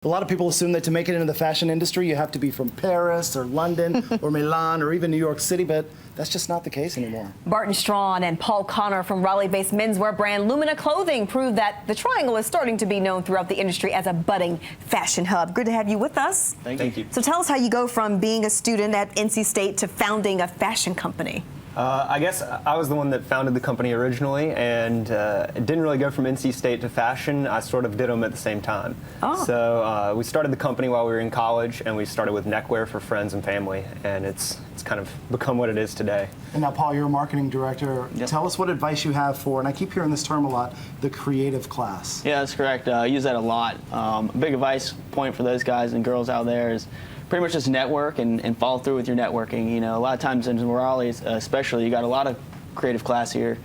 A lot of people assume that to make it into the fashion industry, you have to be from Paris or London or Milan or even New York City, but that's just not the case anymore. Barton Strawn and Paul Connor from Raleigh-based menswear brand Lumina Clothing proved that the Triangle is starting to be known throughout the industry as a budding fashion hub. Good to have you with us. Thank you. So tell us how you go from being a student at NC State to founding a fashion company. I guess I was the one that founded the company originally, and it didn't really go from NC State to fashion. I sort of did them at the same time. Oh. So we started the company while we were in college, and we started with neckwear for friends and family, and it's kind of become what it is today. And now, Paul, you're a marketing director. Yep. Tell us what advice you have for, and I keep hearing this term a lot, the creative class. Yeah, that's correct. I use that a lot. A big advice point for those guys and girls out there is pretty much just network and follow through with your networking. You know, a lot of times in Raleigh, especially, you got a lot of creative class here.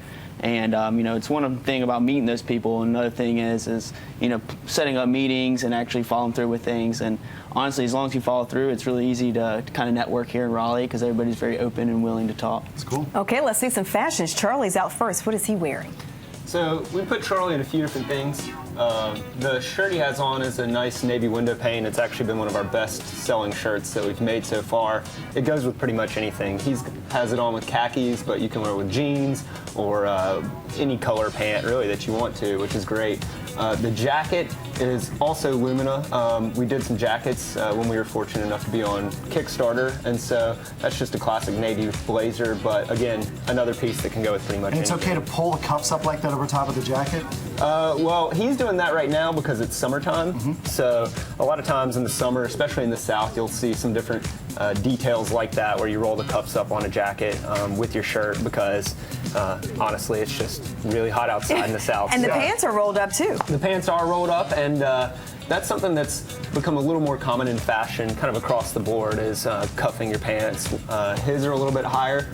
And, you know, it's one thing about meeting those people. And another thing is, you know, setting up meetings and actually following through with things. And honestly, as long as you follow through, it's really easy to kind of network here in Raleigh because everybody's very open and willing to talk. That's cool. Okay, let's see some fashions. Charlie's out first. What is he wearing? So we put Charlie in a few different things. The shirt he has on is a nice navy window pane. It's actually been one of our best selling shirts that we've made so far. It goes with pretty much anything. He has it on with khakis, but you can wear it with jeans or any color pant really that you want to, which is great. The jacket is also Lumina. We did some jackets when we were fortunate enough to be on Kickstarter, and so that's just a classic navy blazer, but again, another piece that can go with pretty much And it's anything. okay to pull the cuffs up like that over top of the jacket? Well, he's doing that right now because it's summertime. So a lot of times in the summer, especially in the South, you'll see some different details like that where you roll the cuffs up on a jacket with your shirt because honestly, it's just really hot outside in the South. And the So pants are rolled up too. the pants are rolled up, and that's something that's become a little more common in fashion, kind of across the board, is cuffing your pants. His are a little bit higher.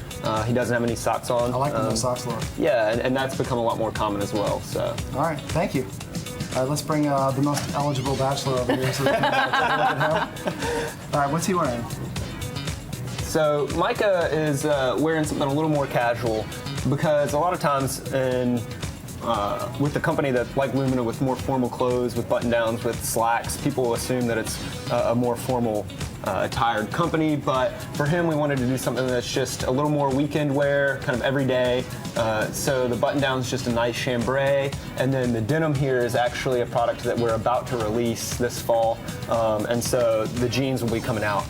He doesn't have any socks on. I like the no socks look. Yeah, and that's become a lot more common as well. So. All right, thank you. All right, let's bring the most eligible bachelor over here so we can take a look at him. All right, what's he wearing? So Micah is wearing something a little more casual because a lot of times with the company that like Lumina with more formal clothes, with button-downs, with slacks, people assume that it's a more formal attired company, but for him we wanted to do something that's just a little more weekend wear, kind of every day. So the button-down is just a nice chambray, and then the denim here is actually a product that we're about to release this fall, and so the jeans will be coming out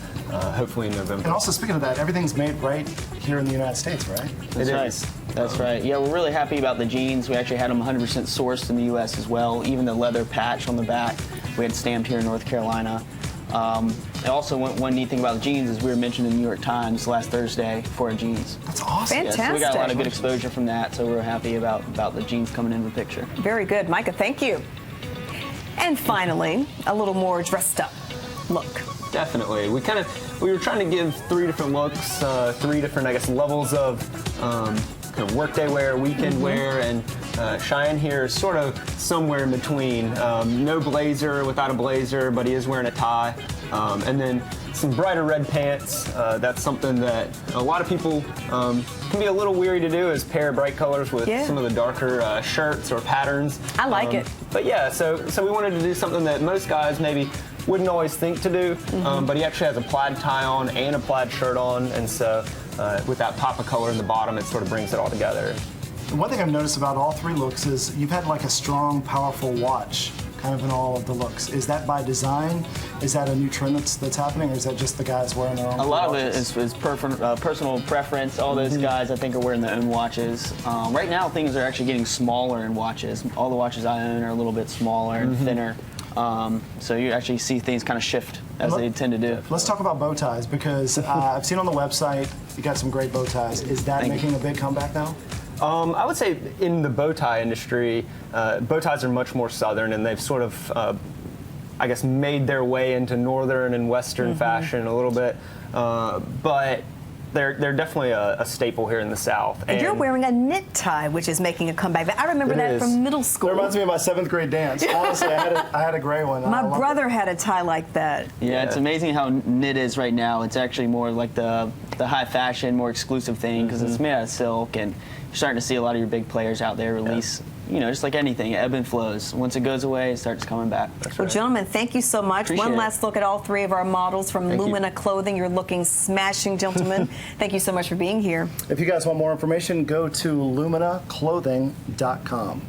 hopefully in November. And also, speaking of that, everything's made right here in the United States, right? That's right. That's right. Yeah, we're really happy about the jeans. We actually had them 100% sourced in the U.S. as well. Even the leather patch on the back, we had stamped here in North Carolina. And also, one neat thing about the jeans is we were mentioned in the New York Times last Thursday for our jeans. That's awesome. Fantastic. Yeah, so we got a lot of good exposure from that, so we're happy about the jeans coming into the picture. Very good. Micah, thank you. And finally, a little more dressed up look. Definitely. We were trying to give three different looks, three different, I guess, levels of kind of workday wear, weekend wear, and Cheyenne here is sort of somewhere in between. No blazer, without a blazer, but he is wearing a tie. And then some brighter red pants. That's something that a lot of people can be a little weary to do, is pair bright colors with some of the darker shirts or patterns. I like it. But yeah, so we wanted to do something that most guys maybe wouldn't always think to do, but he actually has a plaid tie on and a plaid shirt on, and so with that pop of color in the bottom, it sort of brings it all together. One thing I've noticed about all three looks is you've had like a strong, powerful watch kind of in all of the looks. Is that by design? Is that a new trend that's happening, or is that just the guys wearing their own A lot watches? of it is personal preference. All those guys, I think, are wearing their own watches. Right now, things are actually getting smaller in watches. All the watches I own are a little bit smaller and thinner. So you actually see things kind of shift as they tend to do. Let's talk about bow ties, because I've seen on the website you got some great bow ties. Is that Thank making a big comeback now? I would say in the bow tie industry, bow ties are much more southern, and they've sort of, I guess, made their way into northern and western fashion a little bit. But they're definitely a staple here in the South. And you're wearing a knit tie, which is making a comeback. I remember that from middle school. It reminds me of my 7th grade dance. Honestly, I had a gray one. My brother had a tie like that. Yeah, it's amazing how knit is right now. It's actually more like the high fashion, more exclusive thing because it's made out of silk, and you're starting to see a lot of your big players out there release just like anything, it ebb and flows. Once it goes away, it starts coming back. Well, gentlemen, thank you so much. Appreciate One it. last look at all three of our models from Thank you. Lumina Clothing. You're looking smashing, gentlemen. Thank you so much for being here. If you guys want more information, go to luminaclothing.com.